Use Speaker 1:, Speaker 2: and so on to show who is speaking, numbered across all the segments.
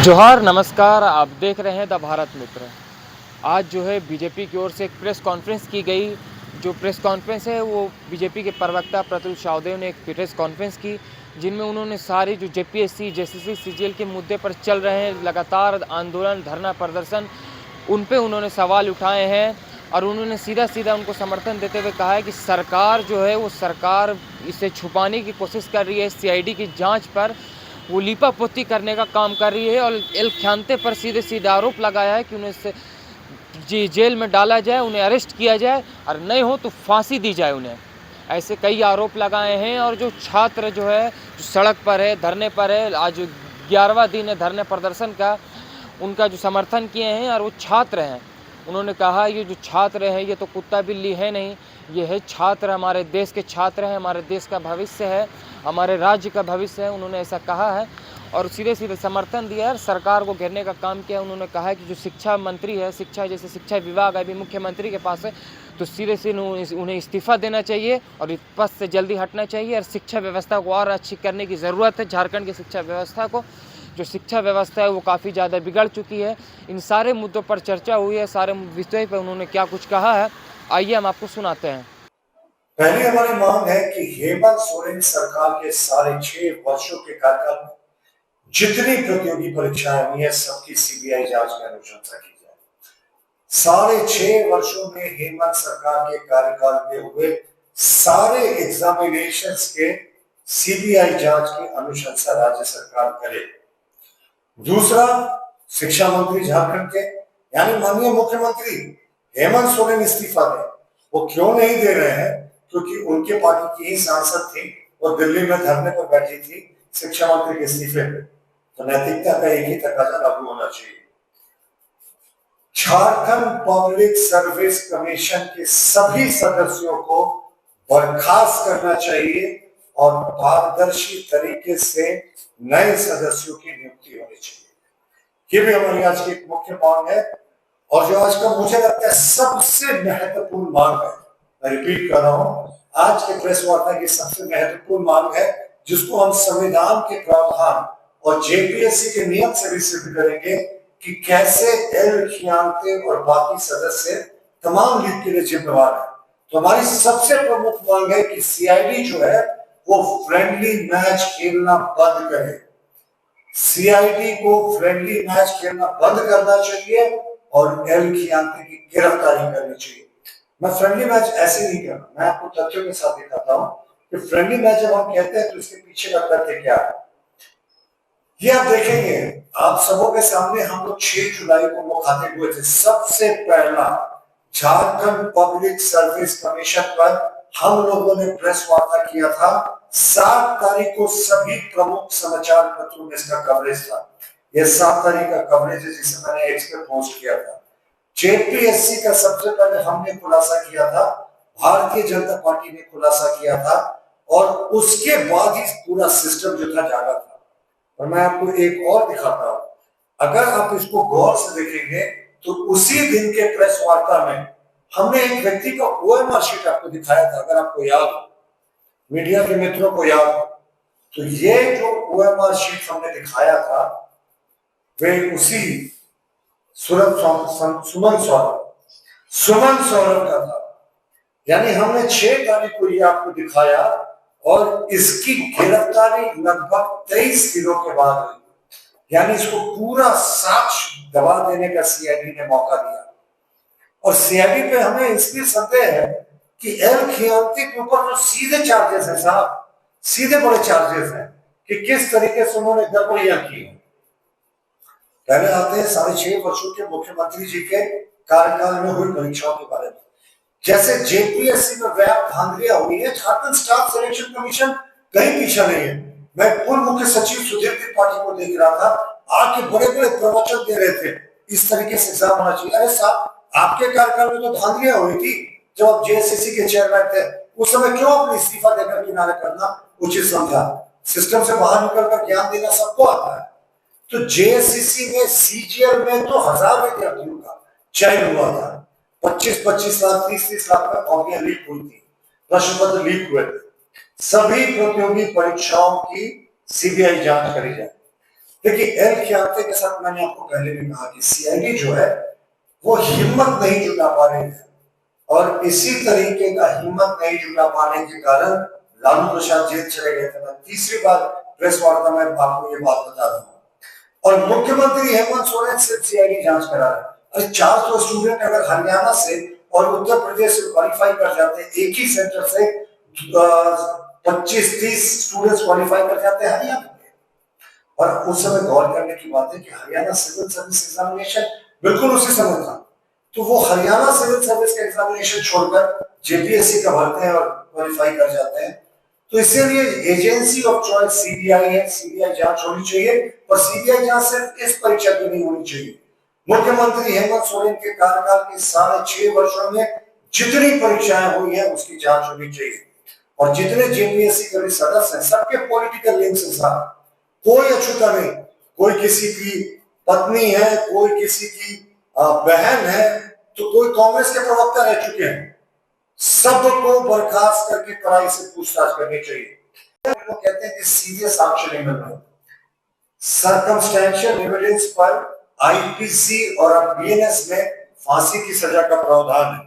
Speaker 1: जोहार नमस्कार। आप देख रहे हैं द भारत मित्र। आज जो है बीजेपी की ओर से एक प्रेस कॉन्फ्रेंस की गई। जो प्रेस कॉन्फ्रेंस है वो बीजेपी के प्रवक्ता प्रत्युष चौधरी ने एक प्रेस कॉन्फ्रेंस की, जिनमें उन्होंने सारी जो जेपीएससी जेसीसी सीजीएल के मुद्दे पर चल रहे हैं लगातार आंदोलन धरना प्रदर्शन, उन पे उन्होंने सवाल उठाए हैं। और उन्होंने सीधा सीधा उनको समर्थन देते हुए कहा है कि सरकार जो है वो सरकार इसे छुपाने की कोशिश कर रही है। सीआईडी की जांच पर वो लीपापोती करने का काम कर रही है और एल ख्यांते पर सीधे सीधे आरोप लगाया है कि उन्हें जेल में डाला जाए, उन्हें अरेस्ट किया जाए और नहीं हो तो फांसी दी जाए उन्हें। ऐसे कई आरोप लगाए हैं। और जो छात्र जो है जो सड़क पर है, धरने पर है, आज 11वां दिन है धरने प्रदर्शन का, उनका जो समर्थन किए हैं और वो छात्र हैं। उन्होंने कहा ये जो छात्र हैं ये तो कुत्ता बिल्ली है नहीं, ये है छात्र, हमारे देश के छात्र हैं, हमारे देश का भविष्य है, हमारे राज्य का भविष्य है। उन्होंने ऐसा कहा है और सीधे सीधे समर्थन दिया है, सरकार को घेरने का काम किया। उन्होंने कहा है कि जो शिक्षा मंत्री है, शिक्षा जैसे शिक्षा विभाग अभी मुख्यमंत्री के पास है, तो सीधे से उन्हें इस्तीफा देना चाहिए और इस पद से जल्दी हटना चाहिए। और शिक्षा व्यवस्था को और अच्छी करने की ज़रूरत है। झारखंड की शिक्षा व्यवस्था को, जो शिक्षा व्यवस्था है वो काफ़ी ज़्यादा बिगड़ चुकी है। इन सारे मुद्दों पर चर्चा हुई है, सारे विषय पर उन्होंने क्या कुछ कहा है, आइए हम आपको सुनाते हैं।
Speaker 2: पहली हमारी मांग है कि हेमंत सोरेन सरकार के साढ़े 6 वर्षों के कार्यकाल में जितनी प्रतियोगी परीक्षाएं हुई है सबकी सीबीआई जांच में अनुशंसा की जाए। साढ़े 6 वर्षों में हेमंत सरकार के कार्यकाल में हुए सारे एग्जामिनेशंस के सीबीआई जांच की अनुशंसा राज्य सरकार करे। दूसरा, शिक्षा मंत्री झारखंड के यानी माननीय मुख्यमंत्री हेमंत सोरेन इस्तीफा दें। वो क्यों नहीं दे रहे हैं? क्योंकि उनके पार्टी की ही सांसद थी और दिल्ली में धरने पर बैठी थी शिक्षा मंत्री के इस्तीफे पे। तो नैतिकता का एक ही तकाजा लागू होना चाहिए। झारखंड पब्लिक सर्विस कमीशन के सभी सदस्यों को बर्खास्त करना चाहिए और पारदर्शी तरीके से नए सदस्यों की नियुक्ति होनी चाहिए। ये भी हमारी आज की एक मुख्य मांग है। और जो आज का मुझे लगता है सबसे महत्वपूर्ण मांग है, मैं रिपीट कर रहा हूं, आज के प्रेस वार्ता की सबसे महत्वपूर्ण मांग है, जिसको हम संविधान के प्रावधान और जेपीएससी के नियम से भी सिद्ध करेंगे कि कैसे एल खियांते और बाकी सदस्य तमाम लीग के लिए जिम्मेवार है। तो हमारी सबसे प्रमुख मांग है कि सीआईडी जो है वो फ्रेंडली मैच खेलना बंद करे। सीआईडी को फ्रेंडली मैच खेलना बंद करना चाहिए और एल खियांते की गिरफ्तारी करनी चाहिए। मैं फ्रेंडली मैच ऐसे नहीं कर रहा, मैं आपको तथ्यों के साथ दिखाता हूं कि फ्रेंडली मैच जब हम कहते हैं तो इसके पीछे का तथ्य क्या है। ये आप देखेंगे, आप सबों के सामने हम लोग 6 जुलाई को मुखातिब हुए थे। सबसे पहला झारखंड पब्लिक सर्विस कमीशन पर हम लोगों ने प्रेस वार्ता किया था। 7 तारीख को सभी प्रमुख समाचार पत्रों में इसका कवरेज था। यह 7 तारीख का कवरेज है जिसे मैंने एक्स पे पोस्ट किया था। जेपीएससी का सबसे पहले हमने खुलासा किया था, भारतीय जनता पार्टी ने खुलासा किया था और उसके बाद ही पूरा सिस्टम जो था जागा था। और मैं आपको एक और दिखाता हूं, अगर आप इसको गौर से देखेंगे तो उसी दिन के प्रेस वार्ता में हमने एक व्यक्ति का ओएमआर शीट आपको दिखाया था। अगर आपको याद हो, मीडिया के मित्रों को याद हो, तो ये जो ओएमआर शीट हमने दिखाया था वे उसी सुमन सौरभ का था। यानी हमने 6 तारीख को ये आपको दिखाया और इसकी गिरफ्तारी लगभग 23 दिनों के बाद हुई। यानी इसको पूरा साक्ष्य दबा देने का सीआईडी ने मौका दिया। और सीआईडी पे हमें इसलिए संदेह है कि एल खियांते के ऊपर जो सीधे चार्जेस है साहब, सीधे बड़े चार्जेस हैं कि किस तरीके से उन्होंने दबोइयां की। पहले आते हैं 6.5 वर्षों के मुख्यमंत्री जी के कार्यकाल में हुई परीक्षाओं के बारे में। जैसे जेपीएससी में व्यापक धांधलियां हुई है, झारखंड स्टाफ सिलेक्शन कमीशन कहीं पीछे नहीं है। मैं पूर्व मुख्य सचिव सुधीर त्रिपाठी को देख रहा था, आके बड़े बड़े प्रवचन दे रहे थे इस तरीके से एग्जाम होना चाहिए। अरे साहब, आपके कार्यकाल में तो धांधलियां हुई थी जब आप जेएसएससी के चेयरमैन थे। उस समय क्यों अपनी इस्तीफा देकर किनारे करना उचित समझा? सिस्टम से बाहर निकलकर ज्ञान देना सबको आता है। तो जेएसएससी में सीजीएल में तो 1000 विद्यार्थियों का चयन हुआ था। 25-25 लाख 30-30 लाख में कॉपियां लीक हुई थी, प्रश्न पत्र लीक हुए थे। सभी प्रतियोगी परीक्षाओं की सीबीआई जांच करी जाए। देखिए, एल खियाते के साथ मैंने आपको पहले भी कहा कि सीआईडी जो है वो हिम्मत नहीं जुटा पा रही है, और इसी तरीके का हिम्मत नहीं जुटा पाने के कारण लालू प्रसाद जेल चले गए थे। मैं तीसरी बार प्रेस वार्ता में आपको ये बात बता रहा हूँ। और मुख्यमंत्री हेमंत सोरेन से सीआईडी जांच करा रहा है। अरे 400 स्टूडेंट अगर हरियाणा से और उत्तर प्रदेश से क्वालिफाई कर जाते हैं, एक ही सेंटर से 25-30 स्टूडेंट्स क्वालिफाई कर जाते हैं हरियाणा में। और उस समय गौर करने की बात है कि हरियाणा सिविल सर्विस एग्जामिनेशन बिल्कुल उसी समय था, तो वो हरियाणा सिविल सर्विस का एग्जामिनेशन छोड़कर जेपीएससी का भरते हैं और क्वालिफाई कर जाते हैं। तो इसीलिए एजेंसी ऑफ चॉइस सीबीआई है, सीबीआई जांच होनी चाहिए, और सीबीआई जांच सिर्फ इस परीक्षा की नहीं होनी चाहिए। मुख्यमंत्री हेमंत सोरेन के कार्यकाल के 6.5 वर्षों में जितनी परीक्षाएं हुई है उसकी जांच होनी चाहिए, और जितने जेपीएससी के सदस्य हैं सबके पॉलिटिकल लिंक्स के साथ कोई अछूता नहीं, कोई किसी की पत्नी है, कोई किसी की बहन है, तो कोई कांग्रेस के प्रवक्ता रह चुके हैं, सबको बर्खास्त करके कड़ाई से पूछताछ करनी चाहिए। वो कहते हैं कि सीधे साक्ष्य नहीं मिल रहे, सर्कमस्टेंशियल एविडेंस पर आईपीसी और बीएनएस में फांसी की सजा का प्रावधान है।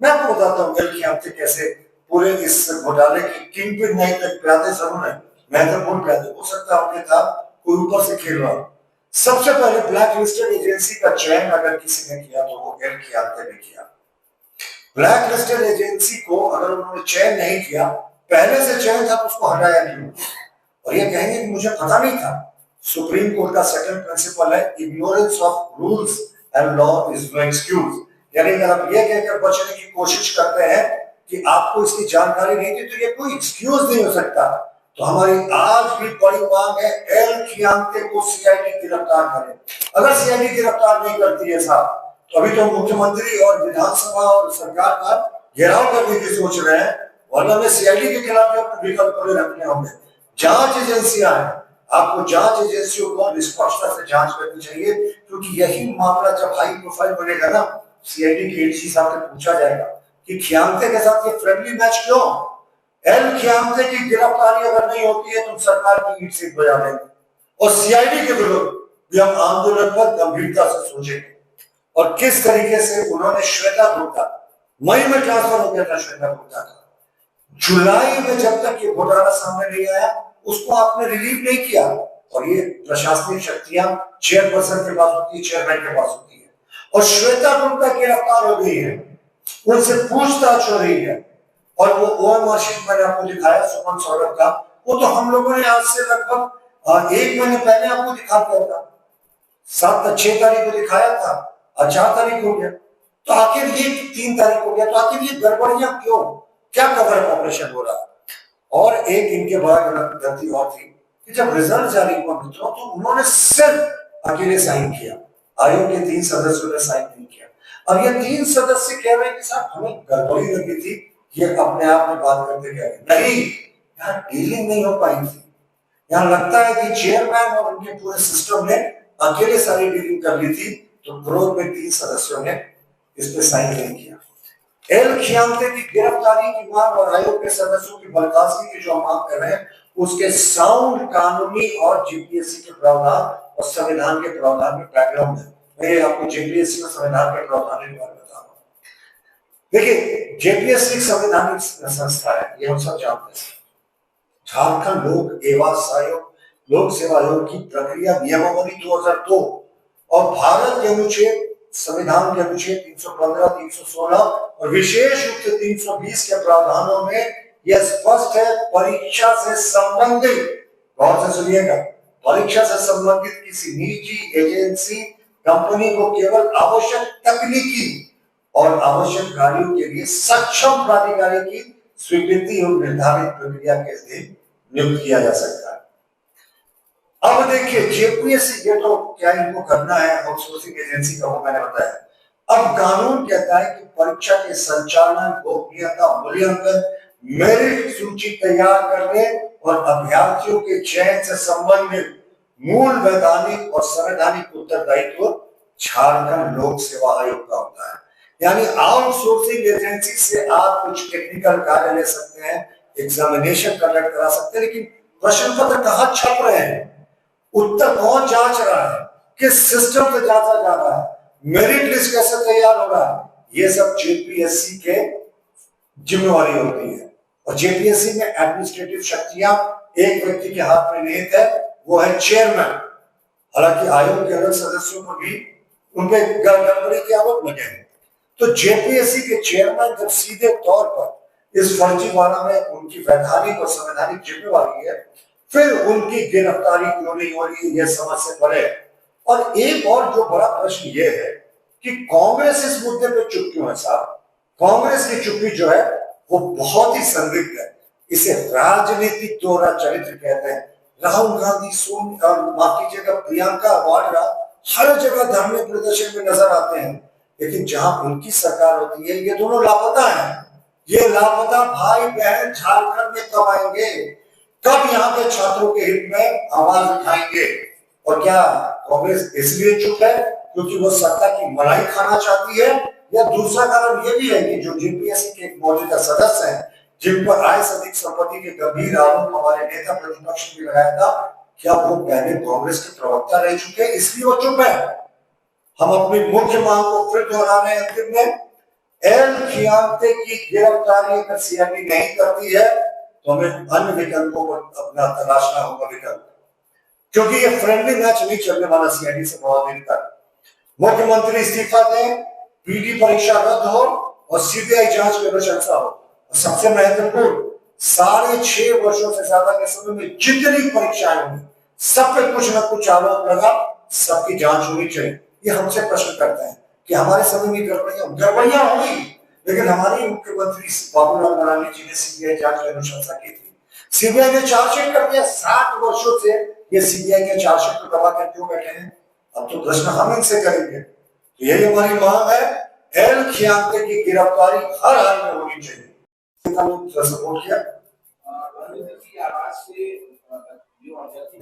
Speaker 2: मैं आपको बताता हूँ एल खियाते कैसे पूरे इस घोटाले की किंग पिन नहीं तक प्यादे जरूर है, महत्वपूर्ण प्यादे हो सकता है अपने था कोई ऊपर से खेल रहा। सबसे पहले ब्लैक लिस्टेड एजेंसी का चयन अगर किसी ने किया तो वो एल खियाते ने किया। ब्लैक लिस्टेड एजेंसी को अगर उन्होंने चयन नहीं किया, पहले से चयन था तो उसको हटाया क्यों? और ये कहेंगे कि मुझे पता नहीं था। सुप्रीम कोर्ट का सेकंड प्रिंसिपल है, ignorance of rules and law is no excuse. यानी अगर आप ये कहकर बचने की कोशिश करते हैं कि आपको इसकी जानकारी नहीं थी, तो ये कोई एक्सक्यूज नहीं हो सकता। तो हमारी आज भी बड़ी मांग है एल खियाते को सीआईडी गिरफ्तार करे। अगर सीआईडी गिरफ्तार नहीं करती है साहब, तो अभी तो मुख्यमंत्री और विधानसभा और सरकार का घेराव करने की सोच रहे हैं, वरना में सीआईडी के खिलाफ अपने विकल्प खुले रखने होंगे। जांच एजेंसियां हैं, आपको जांच एजेंसियों को निष्पक्षता से जांच करनी चाहिए, क्योंकि यही मामला जब हाई प्रोफाइल बनेगा ना, सीआईडी के एडीसी साहब से पूछा जाएगा कि खियाते के साथ ये फ्रेंडली मैच क्यों? एल खियाते की गिरफ्तारी अगर नहीं होती है तो सरकार की ईट सीट बजा देंगे, और सीआईडी के विरुद्ध भी हम आंदोलन पर गंभीरता से सोचेंगे। और किस तरीके से उन्होंने श्वेता गुप्ता, मई में ट्रांसफर हो गया था श्वेता गुप्ता का, जुलाई में जब तक ये घोटाला सामने नहीं आया उसको आपने रिलीव नहीं किया। और ये प्रशासनिक शक्तियां चेयरपर्सन के पास होती है, चेयरमैन के पास होती है, और श्वेता गुप्ता गिरफ्तार हो गई है, उनसे पूछताछ हो रही है। और वो ओएमआर शीट मैंने आपको दिखाया सुमन सौरभ का, वो तो हम लोगों ने आज से लगभग 1 महीने पहले आपको दिखाया था, 6 तारीख को दिखाया था, 4 तारीख हो गया, तो आखिर ये 3 तारीख हो गया, तो आखिर ये गड़बड़ियां क्यों? क्या कवर अप ऑपरेशन हो रहा है? और एक इनके बाद गलती और थी कि जब रिजल्ट जारी हुआ मित्रों, तो उन्होंने सिर्फ अकेले साइन किया, आयोग के 3 सदस्यों ने साइन नहीं किया। अब ये 3 सदस्य कह रहे हैं कि साहब हमें गड़बड़ी लगी थी, ये अपने आप में बात करते गए, नहीं, यहाँ डीलिंग नहीं हो पाई थी। यहाँ लगता है कि चेयरमैन और उनके पूरे सिस्टम ने अकेले सारी डीलिंग कर ली थी, तो क्रोध में 3 सदस्यों ने इस पे साइन नहीं किया। एल खियाते की गिरफ्तारी की मांग और आयोग के सदस्यों की बर्खास्तगी की जो मांग कर रहे हैं, उसके साउंड कानूनी और जेपीएससी के प्रावधान और संविधान के प्रावधान में बैकग्राउंड है। मैं आपको जेपीएससी और संविधान के प्रावधान के बारे में बता रहा हूं। देखिए, जेपीएससी संवैधानिक संस्था है, ये हम सब जानते हैं। झारखंड लोक सेवा आयोग की प्रक्रिया नियमावली 2002 और भारत के अनुच्छेद, संविधान के अनुच्छेद 315, 316 और विशेष रूप से 320 के प्रावधानों में यह स्पष्ट है, परीक्षा से संबंधित, गौर से सुनिएगा, परीक्षा से संबंधित किसी निजी एजेंसी कंपनी को केवल आवश्यक तकनीकी और आवश्यक कार्यों के लिए सक्षम प्राधिकारी की स्वीकृति और निर्धारित प्रक्रिया के अधीन नियुक्त किया जा सकता है। अब देखिए, जेपीएससी ये तो क्या इनको करना है, आउटसोर्सिंग एजेंसी का, वो मैंने बताया। अब कानून कहता है कि परीक्षा के संचालन, गोपनीयता, मूल्यांकन, मेरिट सूची तैयार करने और अभ्यर्थियों के चयन से संबंधित मूल वैधानिक और संवैधानिक उत्तरदायित्व झारखंड लोक सेवा आयोग का होता है। यानी आउटसोर्सिंग एजेंसी से आप कुछ टेक्निकल कार्य ले सकते हैं, एग्जामिनेशन कंडक्ट करा सकते हैं, लेकिन प्रश्न पत्र कहाँ छप रहे हैं, उत्तर कौन जांच रहा है, किस सिस्टम से जांचा जा रहा है, मेरिट लिस्ट कैसे तैयार हो रहा है, ये सब जेपीएससी के जिम्मेवारी होती है। और जेपीएससी में एडमिनिस्ट्रेटिव शक्तियां एक व्यक्ति के हाथ में निहित है, वो है चेयरमैन। हालांकि आयोग के अलग सदस्यों को भी उनके गड़बड़ी के आरोप लगे हैं। तो जेपीएससी के चेयरमैन जब सीधे तौर पर इस फर्जीवाड़ा में उनकी वैधानिक और संवैधानिक जिम्मेवारी है, फिर उनकी गिरफ्तारी क्यों नहीं हो रही है, यह समझ से परे। और एक और जो बड़ा प्रश्न यह है कि कांग्रेस इस मुद्दे पे चुप क्यों है साहब। कांग्रेस की चुप्पी जो है वो बहुत ही संदिग्ध है। इसे राजनीतिक दोहरा चरित्र कहते हैं। राहुल गांधी, माफ कीजिएगा, प्रियंका वाड्रा हर जगह धरने प्रदर्शन में नजर आते हैं, लेकिन जहां उनकी सरकार होती है ये दोनों लापता हैं। ये लापता भाई बहन झारखंड में कब आएंगे, कब यहाँ के छात्रों के हित में आवाज उठाएंगे। और क्या कांग्रेस इसलिए चुप है क्योंकि वो सत्ता की मलाई खाना चाहती है, या दूसरा कारण ये भी है कि जो जेपीएससी के मौजूदा सदस्य हैं जिन पर आय से अधिक संपत्ति के गंभीर आरोप हमारे नेता प्रतिपक्ष ने लगाया था, क्या वो पहले कांग्रेस के प्रवक्ता रह चुके हैं, इसलिए वो चुप है। हम अपनी मुख्य मांग को फिर दोहरा रहे हैं अंतिम में, एल खियांते की गिरफ्तारी अगर सीआईडी नहीं करती है तो हमें अन्य विकल्पों को अपना तलाशना होगा विकल्प, क्योंकि ये फ्रेंडली मैच नहीं चलने वाला सीआईडी से बहुत दिन तक। मुख्यमंत्री इस्तीफा दें, पीटी परीक्षा रद्द हो और सीबीआई जांच में प्रशंसा हो। सबसे महत्वपूर्ण, 6.5 वर्षों से ज्यादा के समय में जितनी परीक्षाएं हुई सब पे कुछ न कुछ आरोप लगा, सबकी जांच होनी चाहिए। ये हमसे प्रश्न करते हैं कि हमारे समय में गड़बड़ियां हुई, लेकिन हमारी मुख्यमंत्री बाबूलाल मरांडी जी ने सीबीआई जांच की अनुशंसा की थी। सीबीआई ने चार्जशीट कर दिया। 60 वर्षों से ये सीबीआई के चार्जशीट को दबा कर क्यों बैठे हैं? अब तो प्रश्न हम इनसे करेंगे। तो यही हमारी मांग है, एल खियांते की गिरफ्तारी हर हाल में होनी चाहिए। सपोर्ट किया,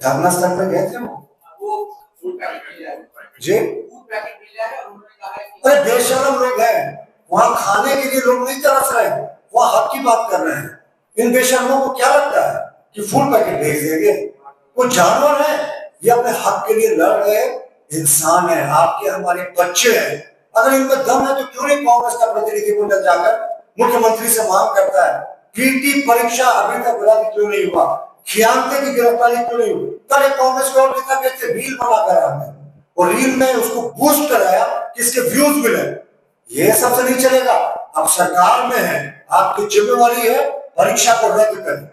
Speaker 2: धरना स्थल पे गए थे वो जी। अरे बेशरम लोग हैं, वहां खाने के लिए लोग नहीं तरस रहे हैं, वहां हक की बात कर रहे हैं। इन बेशरमों को क्या लगता है कि फूड पैकेट भेज देंगे? वो जानवर है, ये अपने हक के लिए लड़ रहे इंसान है, आपके हमारे बच्चे हैं। अगर इनमें दम है तो क्यों नहीं कांग्रेस का प्रतिनिधिमंडल जाकर मुख्यमंत्री से मांग करता है, पीटी परीक्षा अभी तक रद्द क्यों नहीं हुआ, खियांते की गिरफ्तारी क्यों नहीं हुई? कल कांग्रेस को और नेता कहते रील बना कर हमने, और रील में उसको बूस्ट कराया कि इसके व्यूज मिले। ये सबसे नहीं चलेगा। अब सरकार में है, आपकी जिम्मेवारी है परीक्षा को रद्द करें।